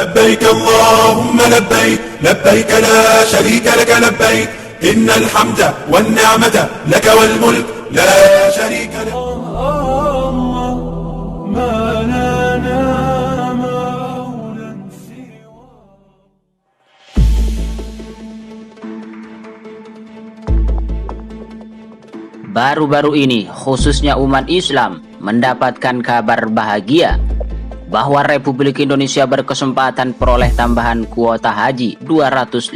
لبيك اللهم لبيك لبيك لا شريك لك لبيك إن الحمد والنعمة لك والملك لا شريك لك ما لنا مولى سوى. Baru-baru ini khususnya umat Islam mendapatkan kabar bahagia bahwa Republik Indonesia berkesempatan peroleh tambahan kuota haji 250.000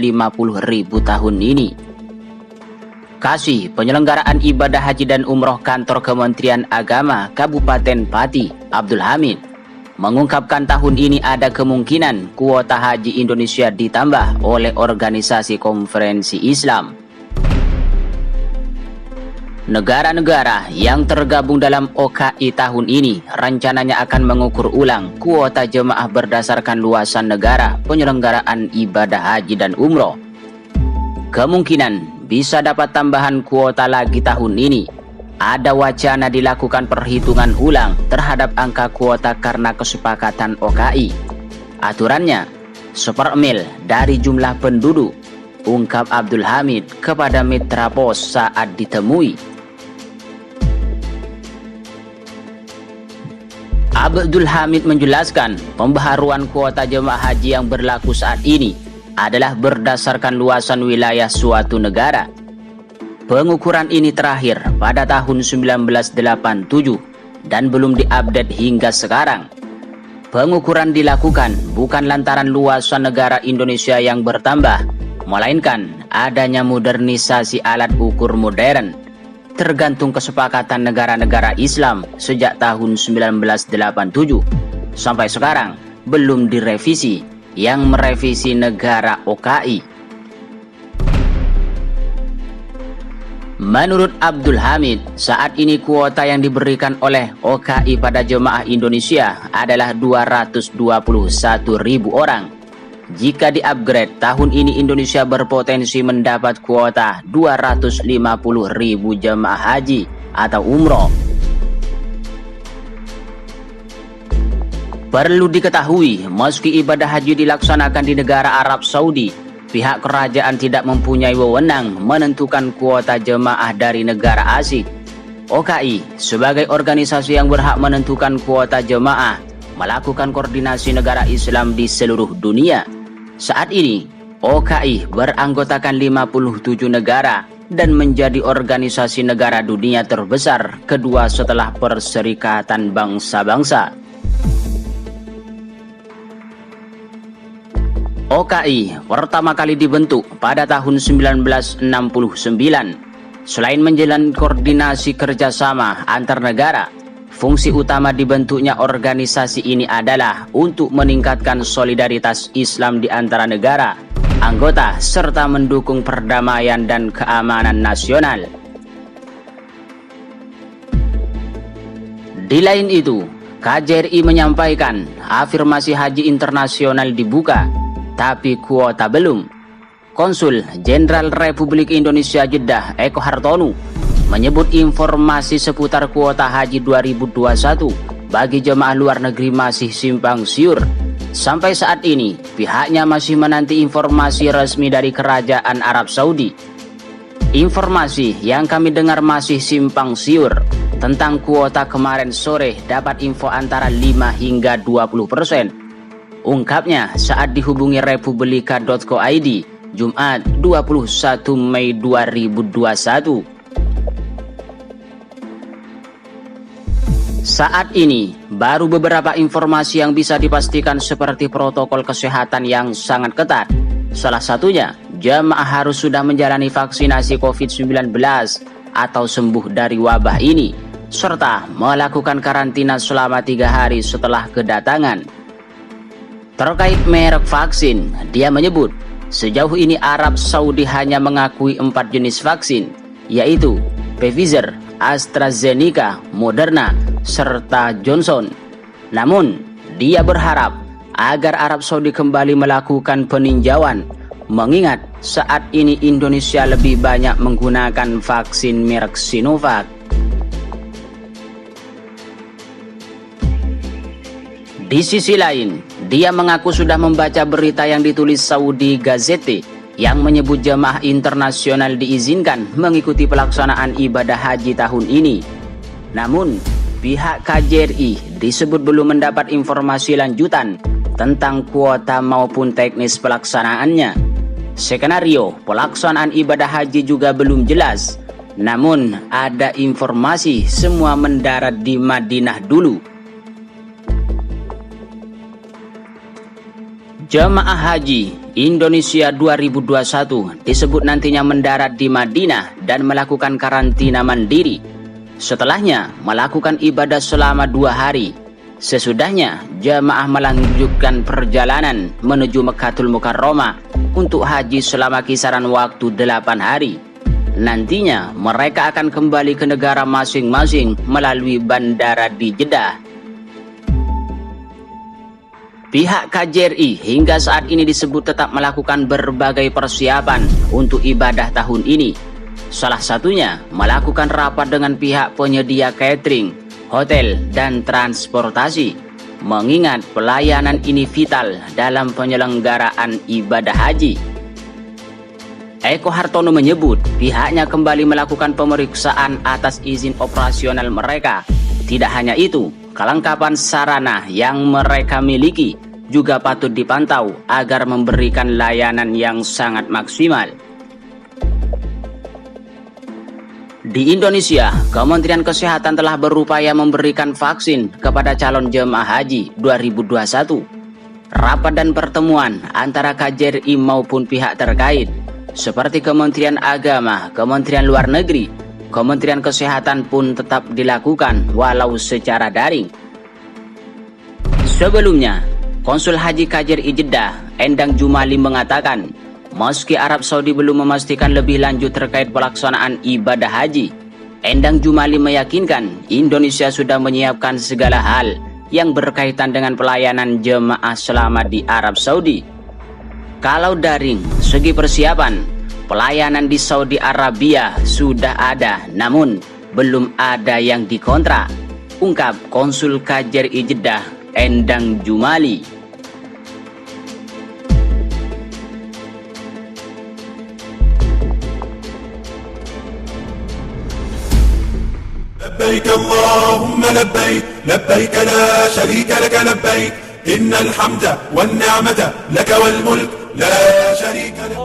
tahun ini. Kasih penyelenggaraan ibadah haji dan umroh Kantor Kementerian Agama Kabupaten Pati, Abdul Hamid, mengungkapkan tahun ini ada kemungkinan kuota haji Indonesia ditambah oleh Organisasi Konferensi Islam. Negara-negara yang tergabung dalam OKI tahun ini rencananya akan mengukur ulang kuota jemaah berdasarkan luasan negara penyelenggaraan ibadah haji dan umroh. Kemungkinan bisa dapat tambahan kuota lagi tahun ini. Ada wacana dilakukan perhitungan ulang terhadap angka kuota karena kesepakatan OKI. Aturannya, 1/4 dari jumlah penduduk, ungkap Abdul Hamid kepada Mitra Pos saat ditemui. Abdul Hamid menjelaskan pembaharuan kuota jemaah haji yang berlaku saat ini adalah berdasarkan luasan wilayah suatu negara. Pengukuran ini terakhir pada tahun 1987 dan belum diupdate hingga sekarang. Pengukuran dilakukan bukan lantaran luasan negara Indonesia yang bertambah, melainkan adanya modernisasi alat ukur modern. Tergantung kesepakatan negara-negara Islam sejak tahun 1987 sampai sekarang belum direvisi, yang merevisi negara OKI. Menurut Abdul Hamid, saat ini kuota yang diberikan oleh OKI pada jemaah Indonesia adalah 221.000 orang. Jika di-upgrade, tahun ini Indonesia berpotensi mendapat kuota 250.000 jemaah haji atau umroh. Perlu diketahui, meski ibadah haji dilaksanakan di negara Arab Saudi, pihak kerajaan tidak mempunyai wewenang menentukan kuota jemaah dari negara asing. OKI, sebagai organisasi yang berhak menentukan kuota jemaah, melakukan koordinasi negara Islam di seluruh dunia. Saat ini, OKI beranggotakan 57 negara dan menjadi organisasi negara dunia terbesar kedua setelah Perserikatan Bangsa-Bangsa. OKI pertama kali dibentuk pada tahun 1969. Selain menjalin koordinasi kerjasama antar negara, fungsi utama dibentuknya organisasi ini adalah untuk meningkatkan solidaritas Islam di antara negara, anggota, serta mendukung perdamaian dan keamanan nasional. Di lain itu, KJRI menyampaikan afirmasi haji internasional dibuka, tapi kuota belum. Konsul Jenderal Republik Indonesia Jeddah Eko Hartono menyebut informasi seputar kuota haji 2021 bagi jemaah luar negeri masih simpang siur. Sampai saat ini, pihaknya masih menanti informasi resmi dari Kerajaan Arab Saudi. Informasi yang kami dengar masih simpang siur. Tentang kuota kemarin sore dapat info antara 5 hingga 20%. Ungkapnya saat dihubungi republika.co.id Jumat 21 Mei 2021. Saat ini, baru beberapa informasi yang bisa dipastikan seperti protokol kesehatan yang sangat ketat. Salah satunya, jemaah harus sudah menjalani vaksinasi COVID-19 atau sembuh dari wabah ini, serta melakukan karantina selama 3 hari setelah kedatangan. Terkait merek vaksin, dia menyebut, sejauh ini Arab Saudi hanya mengakui 4 jenis vaksin, yaitu Pfizer, AstraZeneca, Moderna, serta Johnson. Namun, dia berharap agar Arab Saudi kembali melakukan peninjauan, mengingat saat ini Indonesia lebih banyak menggunakan vaksin merek Sinovac. Di sisi lain, Dia mengaku sudah membaca berita yang ditulis Saudi Gazette yang menyebut jemaah internasional diizinkan mengikuti pelaksanaan ibadah haji tahun ini. Namun, pihak KJRI disebut belum mendapat informasi lanjutan tentang kuota maupun teknis pelaksanaannya. Skenario pelaksanaan ibadah haji juga belum jelas, namun ada informasi semua mendarat di Madinah dulu. Jemaah Haji Indonesia 2021 disebut nantinya mendarat di Madinah dan melakukan karantina mandiri. Setelahnya melakukan ibadah selama 2 hari. Sesudahnya jemaah melanjutkan perjalanan menuju Mekkatul Mukarramah untuk haji selama kisaran waktu 8 hari. Nantinya mereka akan kembali ke negara masing-masing melalui bandara di Jeddah. Pihak KJRI hingga saat ini disebut tetap melakukan berbagai persiapan untuk ibadah tahun ini. Salah satunya melakukan rapat dengan pihak penyedia catering, hotel, dan transportasi. Mengingat pelayanan ini vital dalam penyelenggaraan ibadah haji. Eko Hartono menyebut pihaknya kembali melakukan pemeriksaan atas izin operasional mereka. Tidak hanya itu, kelengkapan sarana yang mereka miliki juga patut dipantau agar memberikan layanan yang sangat maksimal. Di Indonesia, Kementerian Kesehatan telah berupaya memberikan vaksin kepada calon jemaah haji 2021. Rapat dan pertemuan antara KJRI maupun pihak terkait seperti Kementerian Agama, Kementerian Luar Negeri, Kementerian Kesehatan pun tetap dilakukan walau secara daring. Sebelumnya, Konsul Haji KJRI Jeddah, Endang Jumali mengatakan, meski Arab Saudi belum memastikan lebih lanjut terkait pelaksanaan ibadah haji, Endang Jumali meyakinkan Indonesia sudah menyiapkan segala hal yang berkaitan dengan pelayanan jemaah selama di Arab Saudi. Kalau daring segi persiapan, pelayanan di Saudi Arabia sudah ada, namun belum ada yang dikontrak, ungkap Konsul KJRI Jeddah, Endang Jumali. لبيك اللهم لبيك لبيك لا شريك لك لبيك إن الحمد والنعمة لك والملك لا شريك لك.